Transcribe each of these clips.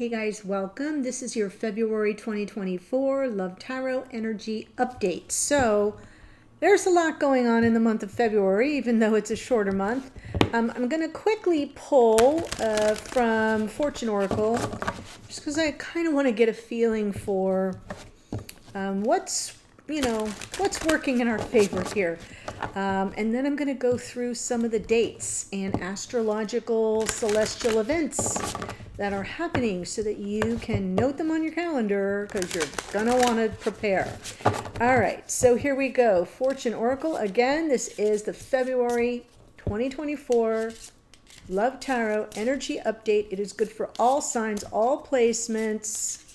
Hey guys, welcome. This is your February 2024 Love Tarot Energy Update. So there's a lot going on in the month of February, even though it's a shorter month. I'm going to quickly pull from Fortune Oracle, just because I kind of want to get a feeling for what's working in our favor here. And then I'm going to go through some of the dates and astrological celestial events that are happening so that you can note them on your calendar because you're going to want to prepare. All right, so here we go. Fortune Oracle. Again, this is the February 2024 Love Tarot Energy Update. It is good for all signs, all placements.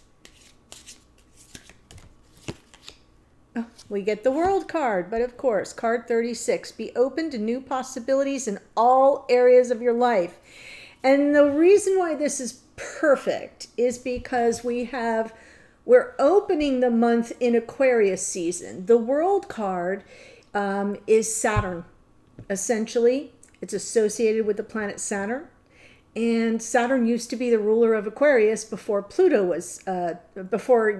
Oh, we get the World card, but of course, card 36. Be open to new possibilities in all areas of your life. And the reason why this is perfect is because we're opening the month in Aquarius season. The World card is Saturn, essentially. It's associated with the planet Saturn. And Saturn used to be the ruler of Aquarius before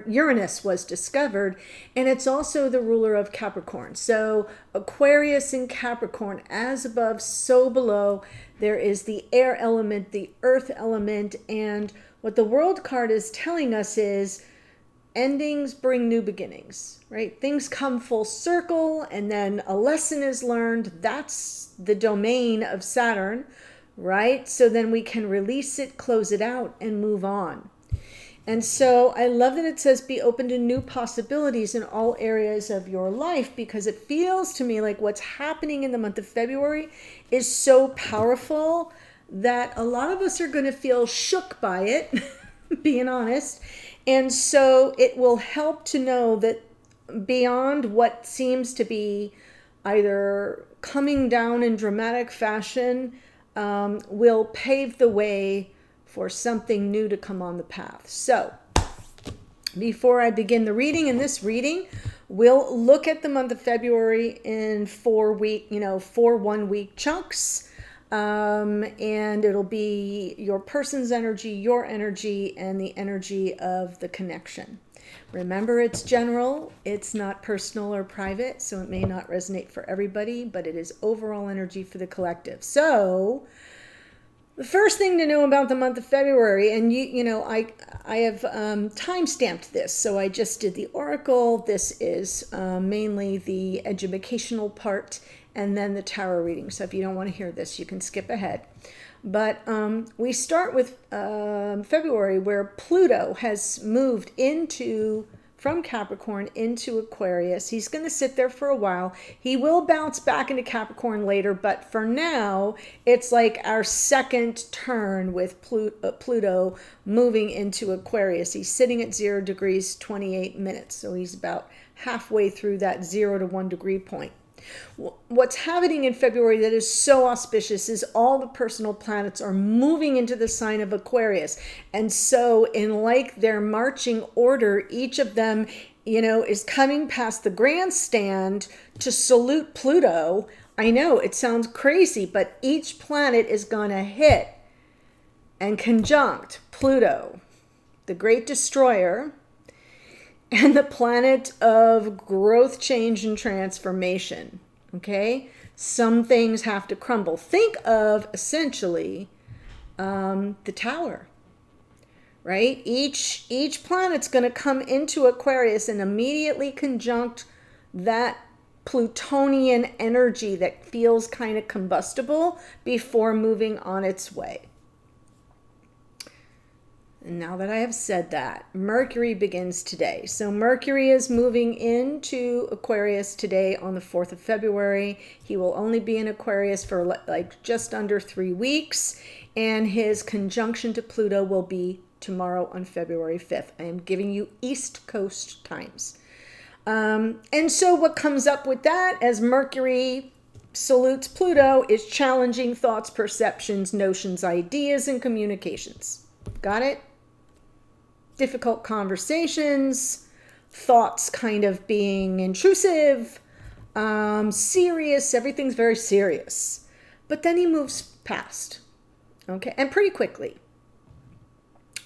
Uranus was discovered. And it's also the ruler of Capricorn. So Aquarius and Capricorn, as above, so below. There is the air element, the earth element. And what the World card is telling us is endings bring new beginnings, right? Things come full circle and then a lesson is learned. That's the domain of Saturn. Right? So then we can release it, close it out, and move on. And so I love that it says be open to new possibilities in all areas of your life, because it feels to me like what's happening in the month of February is so powerful that a lot of us are going to feel shook by it, being honest. And so it will help to know that beyond what seems to be either coming down in dramatic fashion, will pave the way for something new to come on the path. So before I begin the reading, in this reading, we'll look at the month of February in 4 1 week chunks. And it'll be your person's energy, your energy, and the energy of the connection. Remember, it's general, it's not personal or private, so it may not resonate for everybody, but it is overall energy for the collective. So the first thing to know about the month of February, and I have time-stamped this, so I just did the oracle. This is mainly the educational part, and then the tarot reading. So if you don't want to hear this, you can skip ahead. But we start with February, where Pluto has moved from Capricorn into Aquarius. He's going to sit there for a while. He will bounce back into Capricorn later, but for now, it's like our second turn with Pluto moving into Aquarius. He's sitting at 0 degrees, 28 minutes. So he's about halfway through that 0 to 1 degree point. What's happening in February that is so auspicious is all the personal planets are moving into the sign of Aquarius. And so in like their marching order, each of them, is coming past the grandstand to salute Pluto. I know it sounds crazy, but each planet is going to hit and conjunct Pluto, the great destroyer, and the planet of growth, change, and transformation. Okay? Some things have to crumble. Think of, essentially, the tower. Right? Each planet's going to come into Aquarius and immediately conjunct that Plutonian energy that feels kind of combustible before moving on its way. And now that I have said that, Mercury begins today. So Mercury is moving into Aquarius today on the 4th of February. He will only be in Aquarius for like just under 3 weeks. And his conjunction to Pluto will be tomorrow on February 5th. I am giving you East Coast times. And so what comes up with that as Mercury salutes Pluto is challenging thoughts, perceptions, notions, ideas, and communications. Got it? Difficult conversations, thoughts kind of being intrusive, serious, everything's very serious. But then he moves past, okay, and pretty quickly.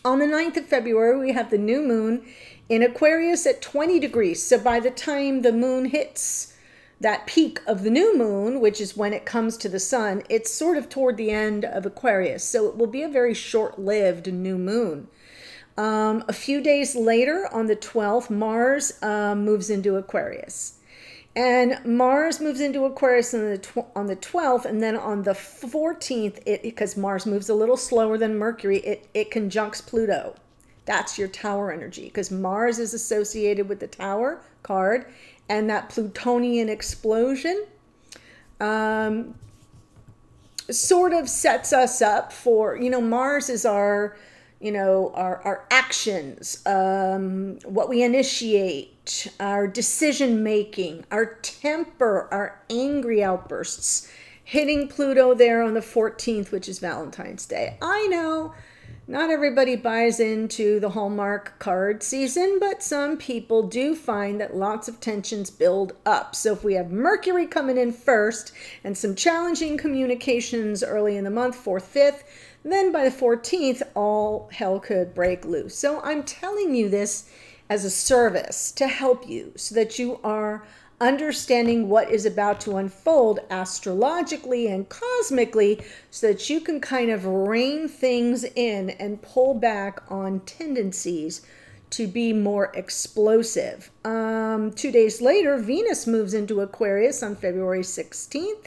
On the 9th of February, we have the new moon in Aquarius at 20 degrees. So by the time the moon hits that peak of the new moon, which is when it comes to the sun, it's sort of toward the end of Aquarius. So it will be a very short-lived new moon. A few days later, on the 12th, Mars moves into Aquarius. And Mars moves into Aquarius on the 12th, and then on the 14th, because Mars moves a little slower than Mercury, it conjuncts Pluto. That's your Tower energy, because Mars is associated with the Tower card, and that Plutonian explosion sort of sets us up for, Mars is our actions, what we initiate, our decision making, our temper, our angry outbursts, hitting Pluto there on the 14th, which is Valentine's Day. I know not everybody buys into the Hallmark card season, but some people do find that lots of tensions build up. So if we have Mercury coming in first and some challenging communications early in the month, 4th, 5th, then by the 14th, all hell could break loose. So I'm telling you this as a service to help you so that you are understanding what is about to unfold astrologically and cosmically so that you can kind of rein things in and pull back on tendencies to be more explosive. 2 days later, Venus moves into Aquarius on February 16th.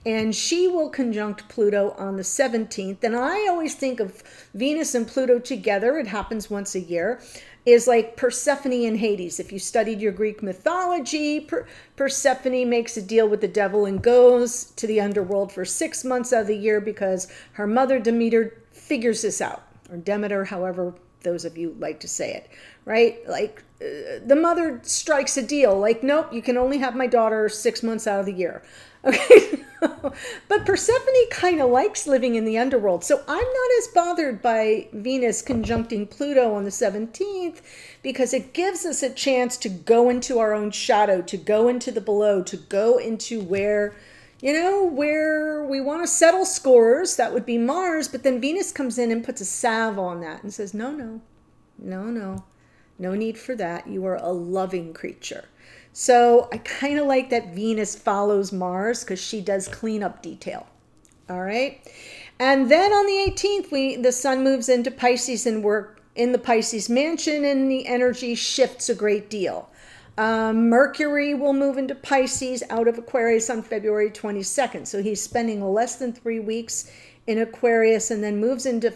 And she will conjunct Pluto on the 17th. And I always think of Venus and Pluto together, it happens once a year, is like Persephone and Hades. If you studied your Greek mythology, Persephone makes a deal with the devil and goes to the underworld for 6 months out of the year because her mother Demeter figures this out. Or Demeter, however those of you like to say it, right? Like the mother strikes a deal, like, nope, you can only have my daughter 6 months out of the year. Okay, but Persephone kind of likes living in the underworld. So I'm not as bothered by Venus conjuncting Pluto on the 17th because it gives us a chance to go into our own shadow, to go into the below, to go into where we want to settle scores. That would be Mars. But then Venus comes in and puts a salve on that and says, no need for that. You are a loving creature. So I kind of like that Venus follows Mars because she does cleanup detail. All right. And then on the 18th, the sun moves into Pisces and we're in the Pisces mansion and the energy shifts a great deal. Mercury will move into Pisces out of Aquarius on February 22nd. So he's spending less than 3 weeks in Aquarius and then moves into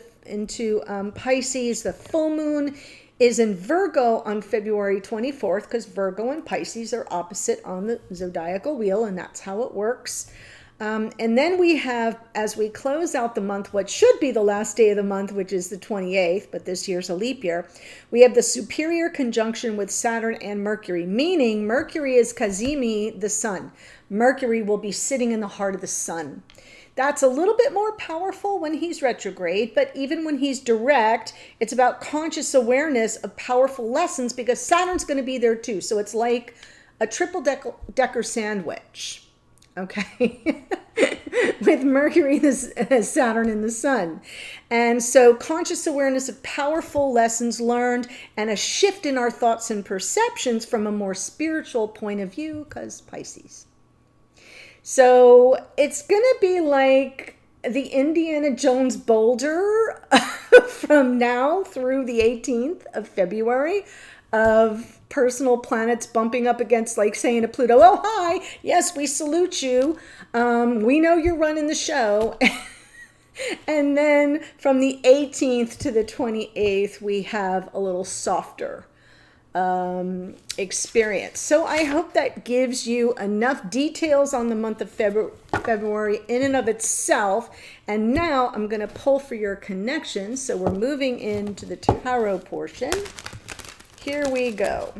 Pisces. The full moon is in Virgo on February 24th because Virgo and Pisces are opposite on the zodiacal wheel, and that's how it works. And then we have, as we close out the month, what should be the last day of the month, which is the 28th, but this year's a leap year, we have the superior conjunction with Saturn and Mercury, meaning Mercury is Kazimi, the sun. Mercury will be sitting in the heart of the sun. That's a little bit more powerful when he's retrograde, but even when he's direct, it's about conscious awareness of powerful lessons because Saturn's going to be there too. So it's like a triple decker sandwich, okay, with Mercury, Saturn, and the sun. And so conscious awareness of powerful lessons learned and a shift in our thoughts and perceptions from a more spiritual point of view because Pisces. So it's going to be like the Indiana Jones boulder from now through the 18th of February of personal planets bumping up against, like saying to Pluto, oh, hi, yes, we salute you. We know you're running the show. And then from the 18th to the 28th, we have a little softer experience. So I hope that gives you enough details on the month of February in and of itself. And now I'm going to pull for your connections. So we're moving into the tarot portion. Here we go.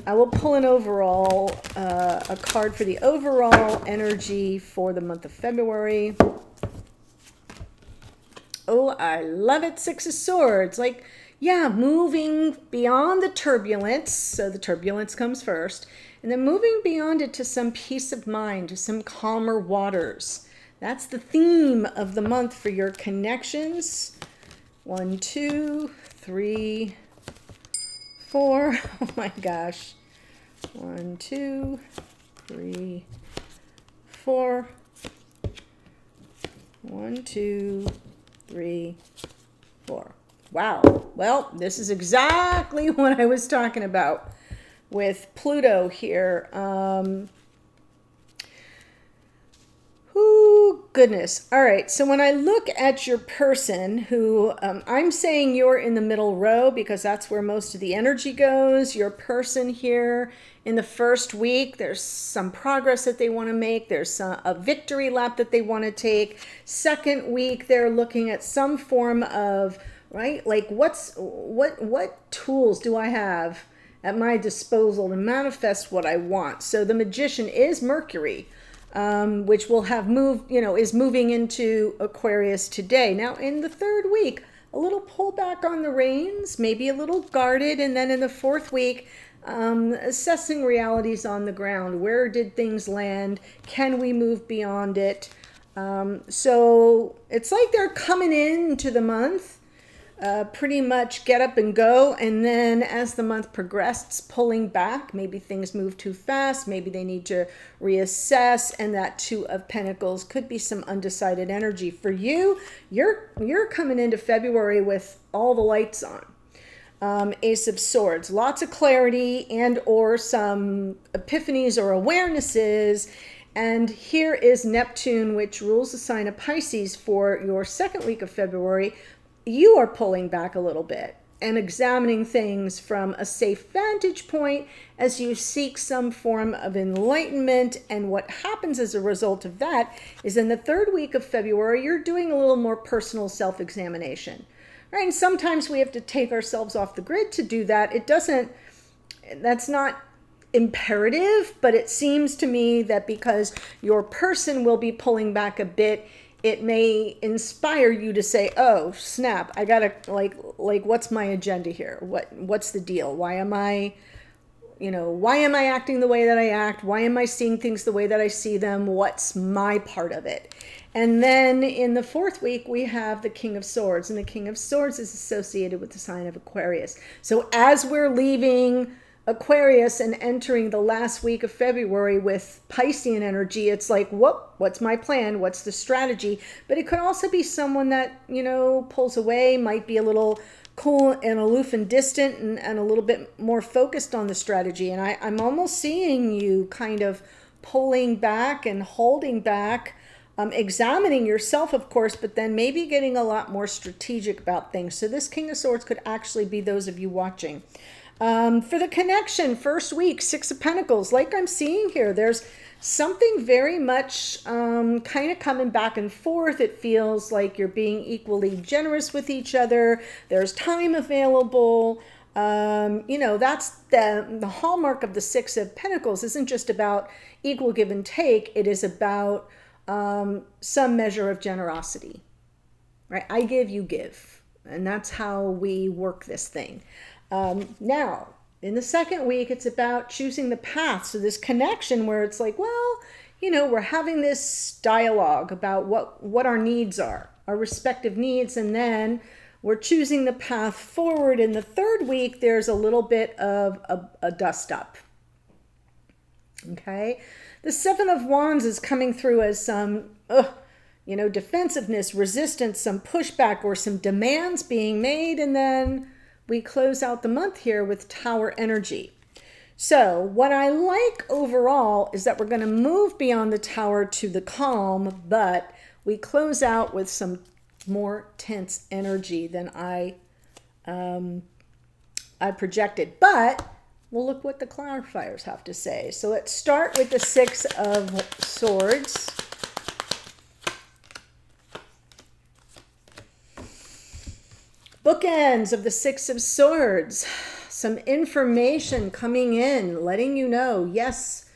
I will pull an overall, a card for the overall energy for the month of February. Oh, I love it. 6 of Swords. Like, yeah, moving beyond the turbulence. So the turbulence comes first. And then moving beyond it to some peace of mind, to some calmer waters. That's the theme of the month for your connections. 1, 2, 3, 4. Oh my gosh. 1, 2, 3, 4. 1, 2, 3, 4. Wow. Well, this is exactly what I was talking about with Pluto here. Ooh, goodness. All right. So when I look at your person who, I'm saying you're in the middle row because that's where most of the energy goes. Your person here in the first week, there's some progress that they want to make. There's a victory lap that they want to take. Second week, they're looking at some form of, right? Like what tools do I have at my disposal to manifest what I want? So the magician is Mercury. Which will have moved, is moving into Aquarius today. Now, in the third week, a little pullback on the reins, maybe a little guarded. And then in the fourth week, assessing realities on the ground. Where did things land? Can we move beyond it? So it's like they're coming into the month. Pretty much get up and go, and then as the month progressed, pulling back. Maybe things move too fast, maybe they need to reassess, and that Two of Pentacles could be some undecided energy for you. You're coming into February with all the lights on. Ace of Swords, lots of clarity and or some epiphanies or awarenesses. And here is Neptune, which rules the sign of Pisces for your second week of February. You are pulling back a little bit and examining things from a safe vantage point as you seek some form of enlightenment. And what happens as a result of that is in the third week of February, you're doing a little more personal self-examination, right? And sometimes we have to take ourselves off the grid to do that. That's not imperative, but it seems to me that because your person will be pulling back a bit, it may inspire you to say, oh, snap, I gotta, like, what's my agenda here? What's the deal? Why am I acting the way that I act? Why am I seeing things the way that I see them? What's my part of it? And then in the fourth week, we have the King of Swords, and the King of Swords is associated with the sign of Aquarius. So as we're leaving Aquarius and entering the last week of February with Piscean energy, it's like, what's my plan? What's the strategy? But it could also be someone that, pulls away, might be a little cool and aloof and distant and a little bit more focused on the strategy. And I'm almost seeing you kind of pulling back and holding back, examining yourself, of course, but then maybe getting a lot more strategic about things. So this King of Swords could actually be those of you watching. For the connection, first week, Six of Pentacles, like I'm seeing here, there's something very much kind of coming back and forth. It feels like you're being equally generous with each other. There's time available. That's the hallmark of the Six of Pentacles. Isn't just about equal give and take. It is about some measure of generosity, right? I give, you give. And that's how we work this thing. Now, in the second week, it's about choosing the path. So this connection where it's like, well, we're having this dialogue about what our needs are, our respective needs, and then we're choosing the path forward. In the third week, there's a little bit of a dust up. Okay? The Seven of Wands is coming through as some, defensiveness, resistance, some pushback, or some demands being made, and then we close out the month here with Tower energy. So what I like overall is that we're going to move beyond the Tower to the calm, but we close out with some more tense energy than I projected. But we'll look what the clarifiers have to say. So let's start with the Six of Swords. Bookends of the Six of Swords. Some information coming in, letting you know, yes,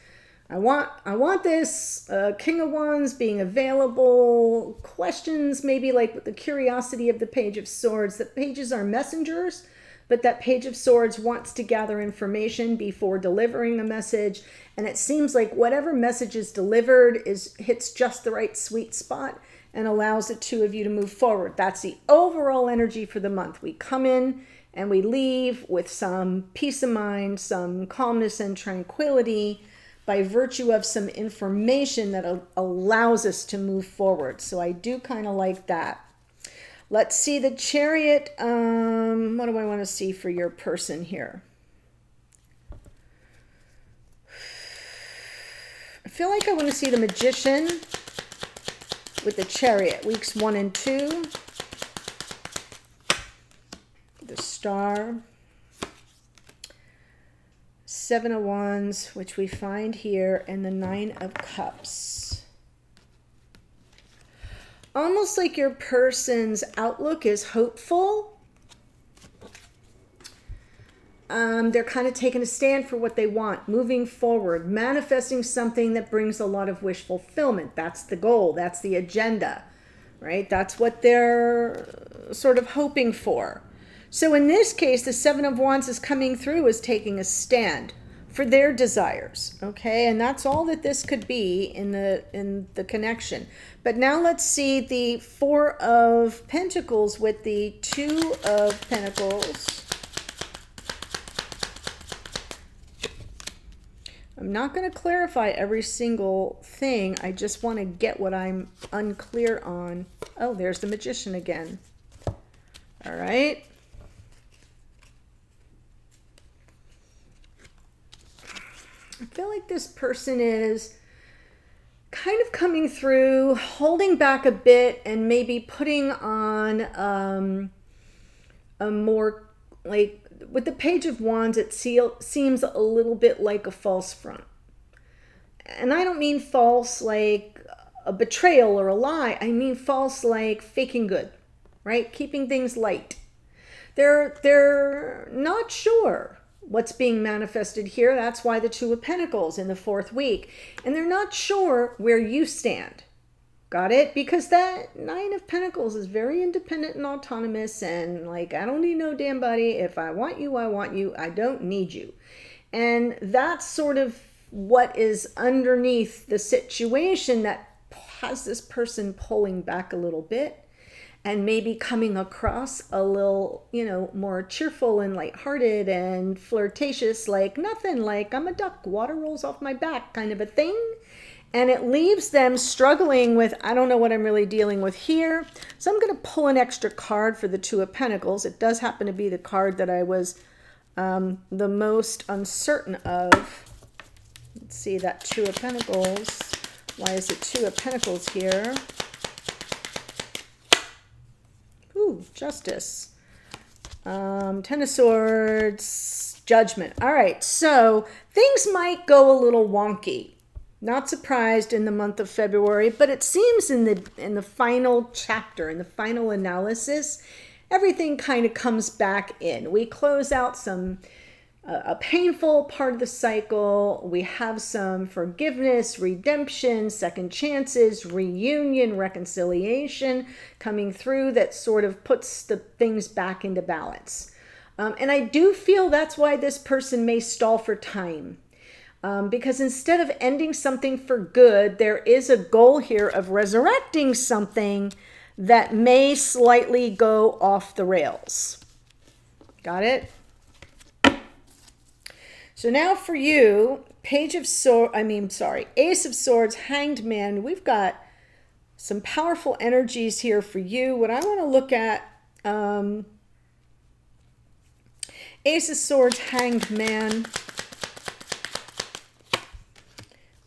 I want this. King of Wands being available. Questions, maybe like with the curiosity of the Page of Swords. That pages are messengers, but that Page of Swords wants to gather information before delivering a message. And it seems like whatever message is delivered hits just the right sweet spot. and allows the two of you to move forward. That's the overall energy for the month. We come in and we leave with some peace of mind, some calmness and tranquility by virtue of some information that allows us to move forward. So I do kind of like that. Let's see the Chariot. What do I want to see for your person here? I feel like I want to see the Magician with the Chariot, weeks 1 and 2. The Star. 7 of Wands, which we find here, and the 9 of Cups. Almost like your person's outlook is hopeful. They're kind of taking a stand for what they want, moving forward, manifesting something that brings a lot of wish fulfillment. That's the goal. That's the agenda, right? That's what they're sort of hoping for. So in this case, the 7 of Wands is coming through as taking a stand for their desires, okay? And that's all that this could be in the connection. But now let's see the 4 of Pentacles with the 2 of Pentacles. I'm not going to clarify every single thing. I just want to get what I'm unclear on. Oh, there's the Magician again. All right. I feel like this person is kind of coming through, holding back a bit, and maybe putting on a more, like, with the Page of Wands, it seems a little bit like a false front. And I don't mean false like a betrayal or a lie. I mean false like faking good, right? Keeping things light. They're not sure what's being manifested here. That's why the 2 of Pentacles in the 4th week. And they're not sure where you stand. Got it? Because that 9 of Pentacles is very independent and autonomous, and like, I don't need no damn body. If I want you, I want you. I don't need you. And that's sort of what is underneath the situation that has this person pulling back a little bit and maybe coming across a little, you know, more cheerful and lighthearted and flirtatious, like nothing, like I'm a duck, water rolls off my back kind of a thing. And it leaves them struggling with, I don't know what I'm really dealing with here. So I'm going to pull an extra card for the 2 of Pentacles. It does happen to be the card that I was the most uncertain of. Let's see, that 2 of Pentacles. Why is it 2 of Pentacles here? Ooh, Justice. 10 of Swords, Judgment. All right, so things might go a little wonky. Not surprised in the month of February, but it seems in the final chapter, in the final analysis, everything kind of comes back in. We close out a painful part of the cycle. We have some forgiveness, redemption, second chances, reunion, reconciliation coming through that sort of puts the things back into balance. And I do feel that's why this person may stall for time. Because instead of ending something for good, there is a goal here of resurrecting something that may slightly go off the rails. Got it? So now for you, Ace of Swords, Hanged Man. We've got some powerful energies here for you. What I want to look at, Ace of Swords, Hanged Man.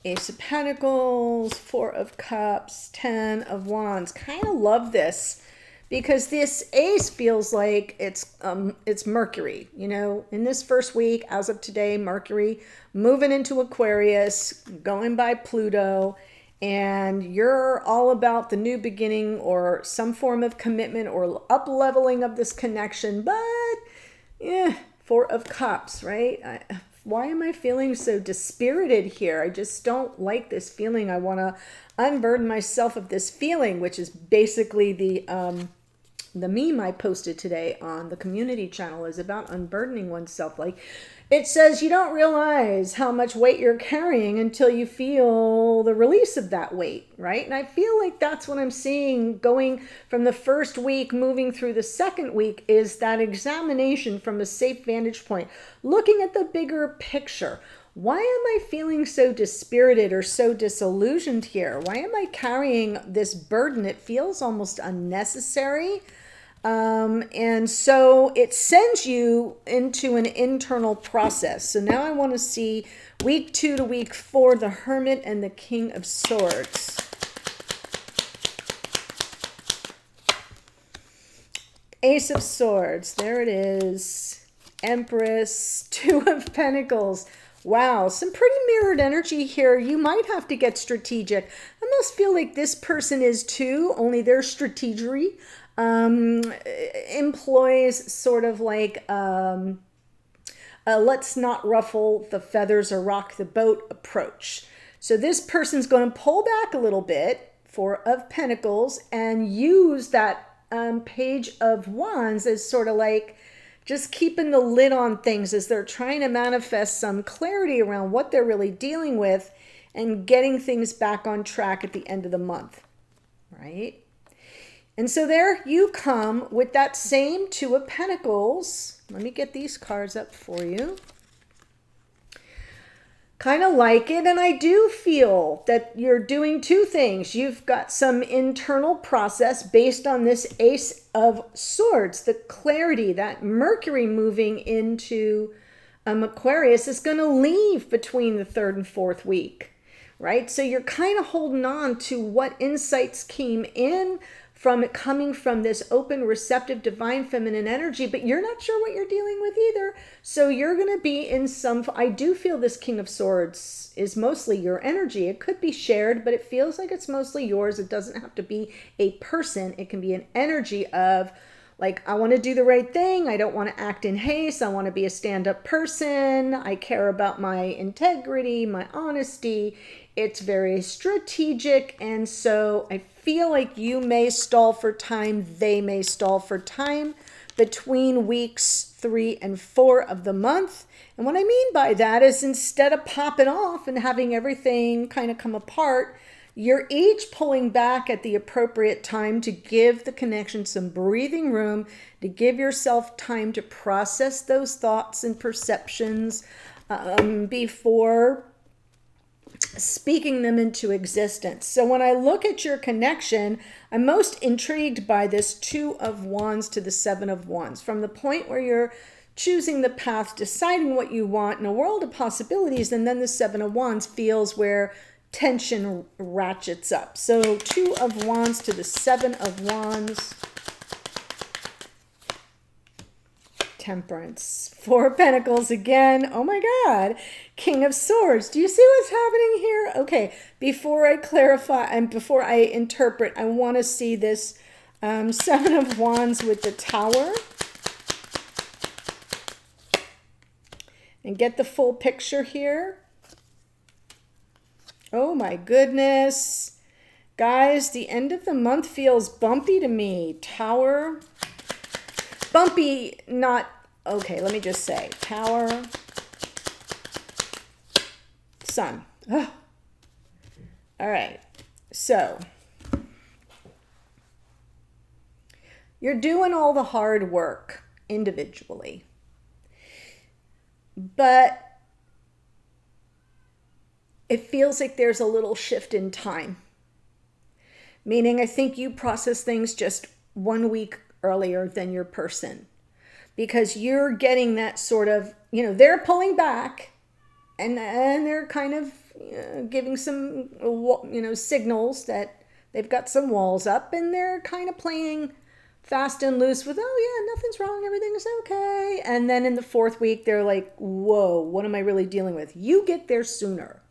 Ace of Pentacles, 4 of Cups, 10 of Wands. Kind of love this because this ace feels like it's Mercury, you know, in this first week, as of today, Mercury moving into Aquarius, going by Pluto, and you're all about the new beginning or some form of commitment or up-leveling of this connection, but yeah, 4 of Cups, right? Why am I feeling so dispirited here? I just don't like this feeling. I want to unburden myself of this feeling, which is basically the meme I posted today on the community channel is about unburdening oneself. Like, It says you don't realize how much weight you're carrying until you feel the release of that weight, right? And I feel like that's what I'm seeing going from the first week, moving through the second week, is that examination from a safe vantage point, looking at the bigger picture. Why am I feeling so dispirited or so disillusioned here? Why am I carrying this burden? It feels almost unnecessary. And so it sends you into an internal process. So now I want to see week 2 to week 4, the Hermit and the King of Swords. Ace of Swords, there it is. Empress, 2 of Pentacles. Wow, some pretty mirrored energy here. You might have to get strategic. I almost feel like this person is too, only their strategery employs sort of like let's not ruffle the feathers or rock the boat approach. So this person's going to pull back a little bit, 4 of Pentacles, and use that Page of Wands as sort of like just keeping the lid on things as they're trying to manifest some clarity around what they're really dealing with and getting things back on track at the end of the month, right? And so there you come with that same 2 of Pentacles. Let me get these cards up for you. Kind of like it, and I do feel that you're doing 2 things. You've got some internal process based on this Ace of Swords, the clarity, that Mercury moving into Aquarius is going to leave between the 3rd and 4th week, right? So you're kind of holding on to what insights came in from it, coming from this open, receptive, divine feminine energy, but you're not sure what you're dealing with either. So you're going to be in some, I do feel this King of Swords is mostly your energy. It could be shared, but it feels like it's mostly yours. It doesn't have to be a person. It can be an energy of like, I want to do the right thing. I don't want to act in haste. I want to be a stand-up person. I care about my integrity, my honesty. It's very strategic. And so I feel like you may stall for time. They may stall for time between weeks 3 and 4 of the month. And what I mean by that is instead of popping off and having everything kind of come apart, you're each pulling back at the appropriate time to give the connection some breathing room, to give yourself time to process those thoughts and perceptions before speaking them into existence. So when I look at your connection, I'm most intrigued by this 2 of Wands to the 7 of Wands. From the point where you're choosing the path, deciding what you want in a world of possibilities, and then the 7 of Wands feels where tension ratchets up. So 2 of Wands to the 7 of Wands. Temperance. 4 of Pentacles again. Oh my God. King of Swords. Do you see what's happening here? Okay, before I clarify and before I interpret, I want to see this 7 of Wands with the Tower. And get the full picture here. Oh my goodness. Guys, the end of the month feels bumpy to me. Tower. Bumpy, not, okay, let me just say. Tower. Sun. Oh. All right. So, you're doing all the hard work individually. But it feels like there's a little shift in time. Meaning I think you process things just 1 week earlier than your person. Because you're getting that sort of, you know, they're pulling back and they're kind of giving some, you know, signals that they've got some walls up and they're kind of playing fast and loose with, oh yeah, nothing's wrong, everything's okay. And then in the 4th week, they're like, whoa, what am I really dealing with? You get there sooner.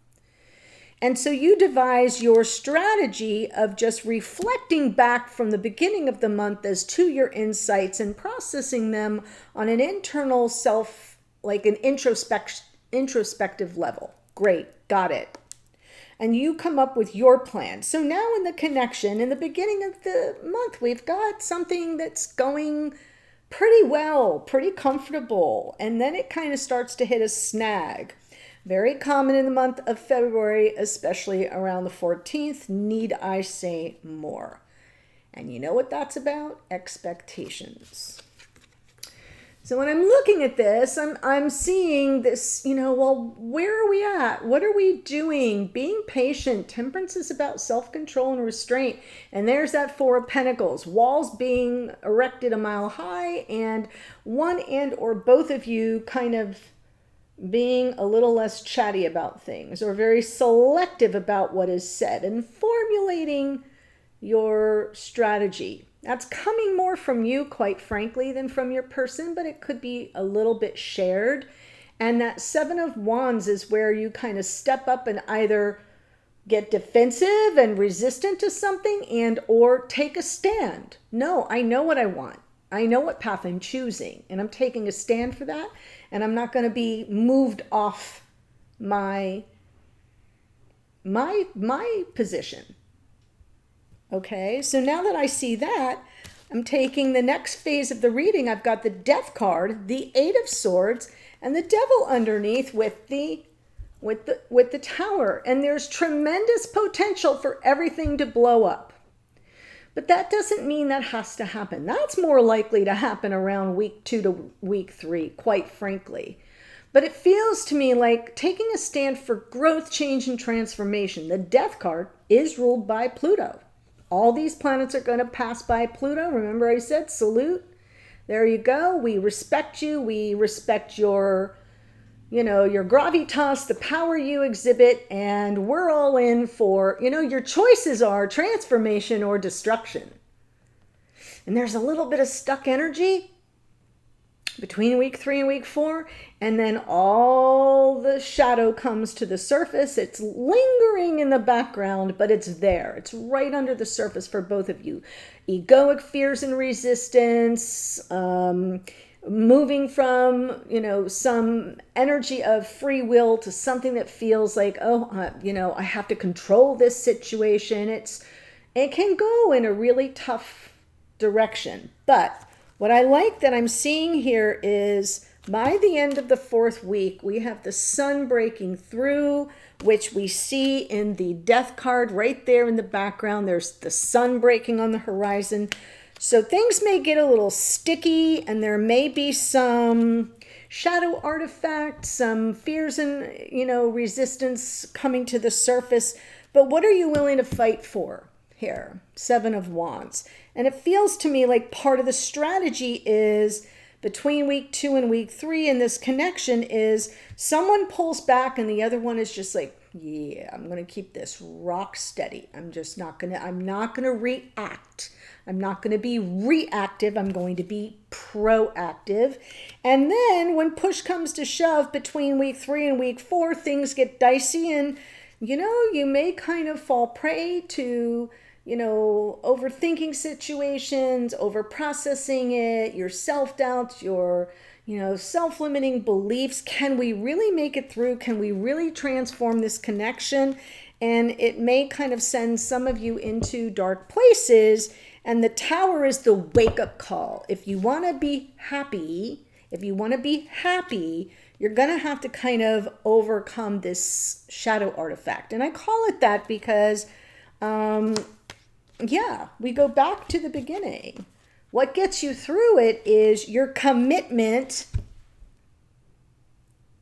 And so you devise your strategy of just reflecting back from the beginning of the month as to your insights and processing them on an internal self, like an introspective level. Great, got it. And you come up with your plan. So now in the connection, in the beginning of the month, we've got something that's going pretty well, pretty comfortable. And then it kind of starts to hit a snag. Very common in the month of February, especially around the 14th. Need I say more? And you know what that's about? Expectations. So when I'm looking at this, I'm seeing this, well, where are we at? What are we doing? Being patient. Temperance is about self-control and restraint. And there's that Four of Pentacles. Walls being erected a mile high, and one and or both of you kind of being a little less chatty about things, or very selective about what is said, and formulating your strategy. That's coming more from you, quite frankly, than from your person, but it could be a little bit shared. And that Seven of Wands is where you kind of step up and either get defensive and resistant to something and or take a stand. No, I know what I want. I know what path I'm choosing, and I'm taking a stand for that, and I'm not going to be moved off my position. Okay, so now that I see that, I'm taking the next phase of the reading. I've got the Death card, the Eight of Swords, and the Devil underneath with the Tower. And there's tremendous potential for everything to blow up. But that doesn't mean that has to happen. That's more likely to happen around week 2 to week 3, quite frankly. But it feels to me like taking a stand for growth, change, and transformation. The Death card is ruled by Pluto. All these planets are going to pass by Pluto. Remember I said salute? There you go. We respect you. We respect your gravitas, the power you exhibit, and we're all in for, your choices are transformation or destruction. And there's a little bit of stuck energy between week 3 and week 4, and then all the shadow comes to the surface. It's lingering in the background, but it's there. It's right under the surface for both of you. Egoic fears and resistance, moving from, some energy of free will to something that feels like, I have to control this situation. It can go in a really tough direction, but what I like that I'm seeing here is by the end of the 4th week, we have the sun breaking through, which we see in the Death card right there in the background. There's the sun breaking on the horizon. So things may get a little sticky, and there may be some shadow artifacts, some fears and, resistance coming to the surface. But what are you willing to fight for here? Seven of Wands. And it feels to me like part of the strategy is between week 2 and week 3 in this connection is someone pulls back and the other one is just like, yeah, I'm going to keep this rock steady. I'm not going to react. I'm not going to be reactive. I'm going to be proactive. And then when push comes to shove between week 3 and week 4, things get dicey, and, you may kind of fall prey to overthinking situations, over processing it, your self-doubts, your, self-limiting beliefs. Can we really make it through? Can we really transform this connection? And it may kind of send some of you into dark places. And the Tower is the wake-up call. If you want to be happy, you're going to have to kind of overcome this shadow artifact. And I call it that because, we go back to the beginning. What gets you through it is your commitment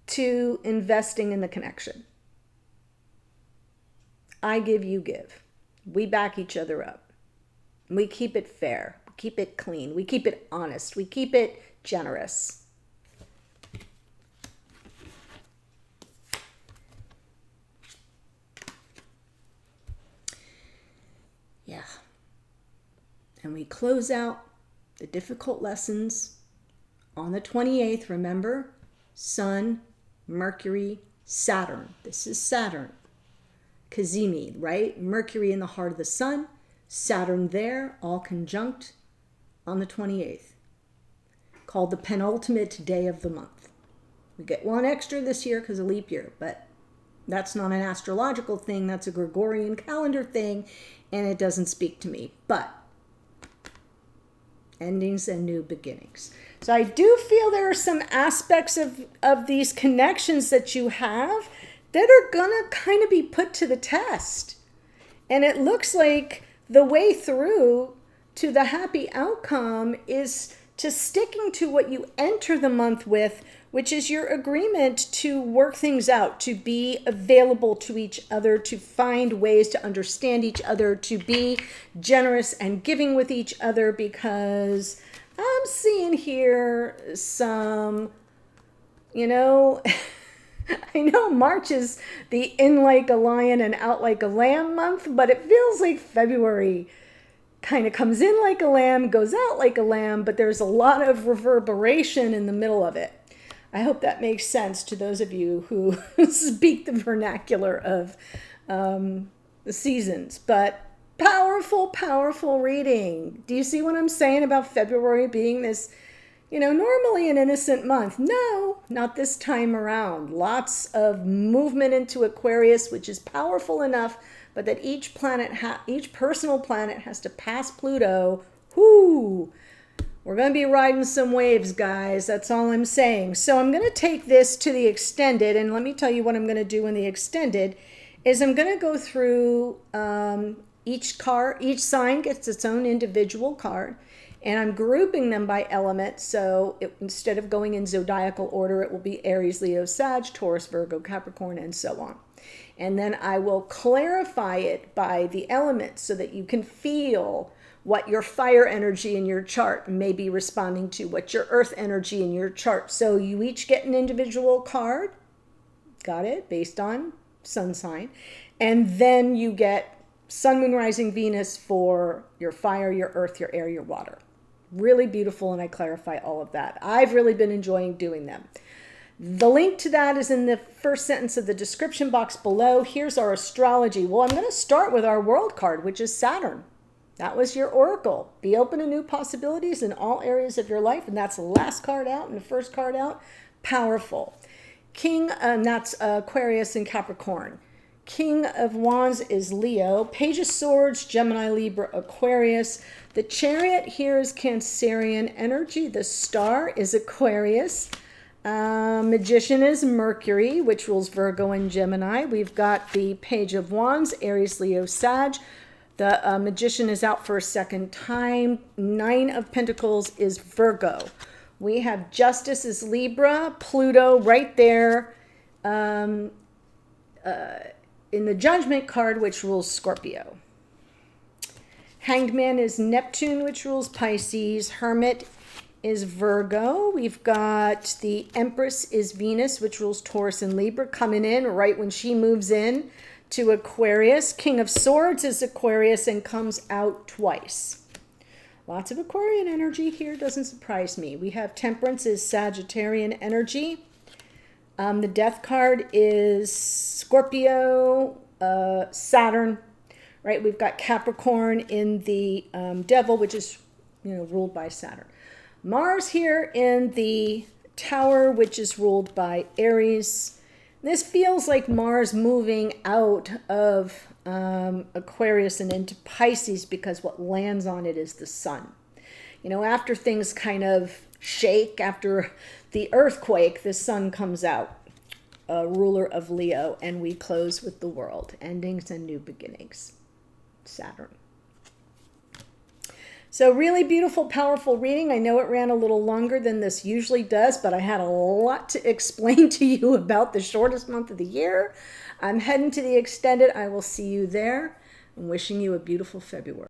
to investing in the connection. I give, you give. We back each other up. We keep it fair. We keep it clean. We keep it honest. We keep it generous. Yeah. And we close out the difficult lessons on the 28th. Remember, Sun, Mercury, Saturn. This is Saturn. Cazimi, right? Mercury in the heart of the Sun, Saturn there, all conjunct on the 28th. Called the penultimate day of the month. We get one extra this year because of leap year, but that's not an astrological thing. That's a Gregorian calendar thing, and it doesn't speak to me. But endings and new beginnings. So I do feel there are some aspects of these connections that you have that are gonna kind of be put to the test. And it looks like the way through to the happy outcome is to sticking to what you enter the month with, which is your agreement to work things out, to be available to each other, to find ways to understand each other, to be generous and giving with each other, because I'm seeing here some, I know March is the in like a lion and out like a lamb month, but it feels like February kind of comes in like a lamb, goes out like a lamb, but there's a lot of reverberation in the middle of it. I hope that makes sense to those of you who speak the vernacular of the seasons. But powerful, powerful reading. Do you see what I'm saying about February being this, normally an innocent month? No, not this time around. Lots of movement into Aquarius, which is powerful enough, but that each personal planet has to pass Pluto. Whoo! We're going to be riding some waves, guys. That's all I'm saying. So I'm going to take this to the extended, and let me tell you what I'm going to do in the extended is I'm going to go through each sign gets its own individual card, and I'm grouping them by element. So instead of going in zodiacal order, it will be Aries, Leo, Sag, Taurus, Virgo, Capricorn, and so on. And then I will clarify it by the elements so that you can feel what your fire energy in your chart may be responding to, what your earth energy in your chart. So you each get an individual card, got it, based on sun sign. And then you get sun, moon, rising, Venus for your fire, your earth, your air, your water. Really beautiful, and I clarify all of that. I've really been enjoying doing them. The link to that is in the first sentence of the description box below. Here's our astrology. Well, I'm going to start with our world card, which is Saturn. That was your oracle. Be open to new possibilities in all areas of your life. And that's the last card out and the first card out. Powerful. King, that's Aquarius and Capricorn. King of Wands is Leo. Page of Swords, Gemini, Libra, Aquarius. The Chariot here is Cancerian energy. The Star is Aquarius. Magician is Mercury, which rules Virgo and Gemini. We've got the Page of Wands, Aries, Leo, Sag. The Magician is out for a second time. 9 of Pentacles is Virgo. We have Justice is Libra, Pluto right there in the Judgment card, which rules Scorpio. Hanged Man is Neptune, which rules Pisces. Hermit is Virgo. We've got the Empress is Venus, which rules Taurus and Libra, coming in right when she moves in to Aquarius. King of Swords is Aquarius and comes out twice. Lots of Aquarian energy here, doesn't surprise me. We have Temperance is Sagittarian energy. The Death card is Scorpio, Saturn, right? We've got Capricorn in the Devil, which is ruled by Saturn. Mars here in the Tower, which is ruled by Aries. This feels like Mars moving out of Aquarius and into Pisces, because what lands on it is the sun. After things kind of shake, after the earthquake, the sun comes out, ruler of Leo, and we close with the World, endings and new beginnings, Saturn. So really beautiful, powerful reading. I know it ran a little longer than this usually does, but I had a lot to explain to you about the shortest month of the year. I'm heading to the extended. I will see you there. I'm wishing you a beautiful February.